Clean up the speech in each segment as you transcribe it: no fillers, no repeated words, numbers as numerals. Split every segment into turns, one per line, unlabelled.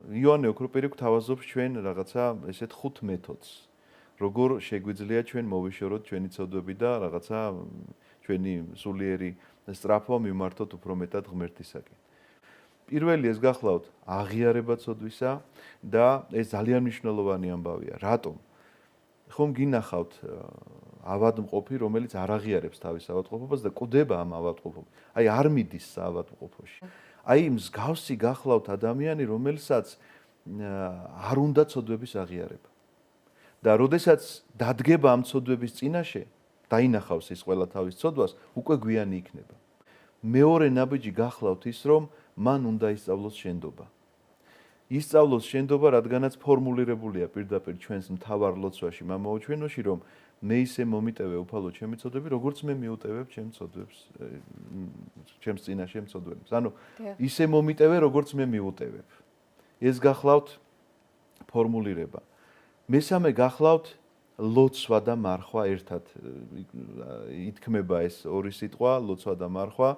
იონე ოქროპირი გვთავაზობს ჩვენ რაღაცა ესეთ 5 მეთოდს. როგორ შეგვიძლია ჩვენ მოვიშოროთ ჩვენი ცოდვები და რაღაცა ჩვენი სულიერი სწრაფვა მიმართოთ უფრო მეტად ღმერთისაკენ. პირველი ეს გახლავთ აღიარება ცოდვისა და ეს ძალიან მნიშვნელოვანი ამბავია. რატომ? ხომ გინახავთ ავადმყოფი, რომელიც არ აღიარებს თავის ავადმყოფობას და კვდება ამ ავადმყოფობას. აი არ მიდის საავადმყოფოში. აი მსგავსი გახლავთ ადამიანი, რომელსაც არ უნდა ცოდვების აღიარება. და როდესაც დადგება ამ ცოდვების წინაშე, დაინახავს ის ყველა თავის ცოდვას, უკვე გვიანი იქნება. მეორე ნაბიჯი გახლავთ ის, რომ მან უნდა ისწავლოს შენდობა. ისწავლოს შენდობა, რადგანაც ფორმულირებულია პირდაპირ ჩვენს მთავარ ლოცვაში, მამაო ჩვენოში, რომ მე ისე მომიტევე უფალო ჩემი ცოდვები, როგორც მე მიუტევებ ჩემს ცოდვებს, ჩემს წინაშე მცოდვებს. ანუ ისე მომიტევე, როგორც მე მიუტევებ. ეს გახლავთ ფორმულირება. მესამე გახლავთ ლოცვა და მარხვა ერთად. ითქმება ეს ორი სიტყვა, ლოცვა და მარხვა,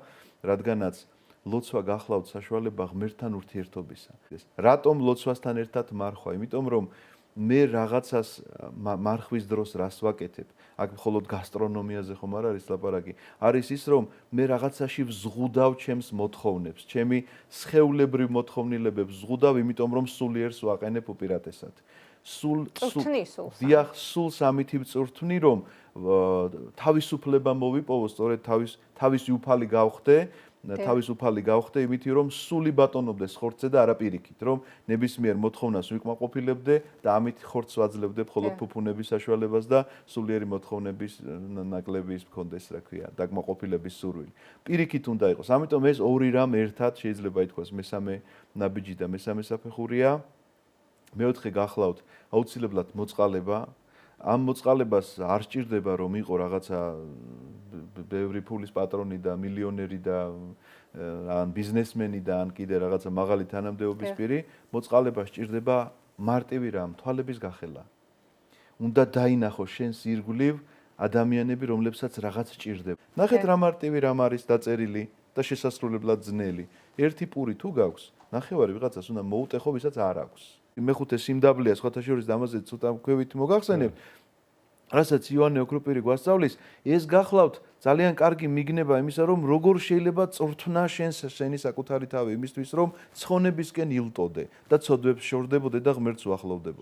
რადგანაც ლოცვა გახლავთ საშუალება ღმერთთან ურთიერთობისა. რატომ ლოცვასთან ერთად მარხვა? იმიტომ რომ მე რაღაცას მარხვის დროს რას ვაკეთებ? აქ მხოლოდ გასტრონომიაზე ხომ არ არის ლაპარაკი. არის ის, რომ მე რაღაცაში ვზღუდავ ჩემს მოთხოვნებს, ჩემი სხეულებრივ მოთხოვნილებებს ვზღუდავ, იმიტომ რომ სულიერს ვაყენებ უპირატესად. დიახ, სულს ამითი ვწვრთნი, რომ თავისუფლება მოვიპოვო, სწორედ თავისი უფალი გავხდე, თავისუფალი გავხდე, იმითი რომ სული ბატონობდეს ხორცზე და არა პირიქით, რომ ნებისმიერ მოთხოვნას ვიკმაყოფილებდე და ამით ხორცს ვაძლევდე მხოლოდ ფუფუნების საშუალებას და სულიერი მოთხოვნების ნაკლების მქონდეს, რა ქვია, დაკმაყოფილების სურვილი. პირიქით უნდა იყოს. ამიტომ ეს ორი რამ ერთად შეიძლება ითქვას მესამე ნაბიჯი და მესამე საფეხურია. მეოთხე გახლავთ აუცილებლად მოწყალება. ამ მოწყალებას არ სჭირდება რომ იყო რაღაცა ბევრი ფულის პატრონი და მილიონერი და ან ბიზნესმენი და ან კიდე რაღაცა მაღალი თანამდებობის პირი, მოწყალება სჭირდება მარტივი რამ, თვალების გახელა. უნდა დაინახო შენს ირგვლივ ადამიანები, რომლებსაც რაღაც სჭირდება. ნახეთ რა მარტივი რამ არის დაწერილი და შესასრულებლად ძნელი. ერთი პური თუ გაქვს, ნახევარი ვიღაცას უნდა მოუტეხო, ვისაც არ აქვს. მეხუთე სიმდაბლეა სხვათა შორის და ამაზე ცოტა ქვევით მოგახსენებ, რასაც იონე ოქროპირი გვასწავლის, ეს გახლავთ ძალიან კარგი მიგნება იმისა, რომ როგორ შეიძლება წვრთნა შენი საკუთარი თავი იმისთვის, რომ ცხონებისკენ ილტოდე და ცოდვებს შორდებოდე და ღმერთს უახლოვდებოდე.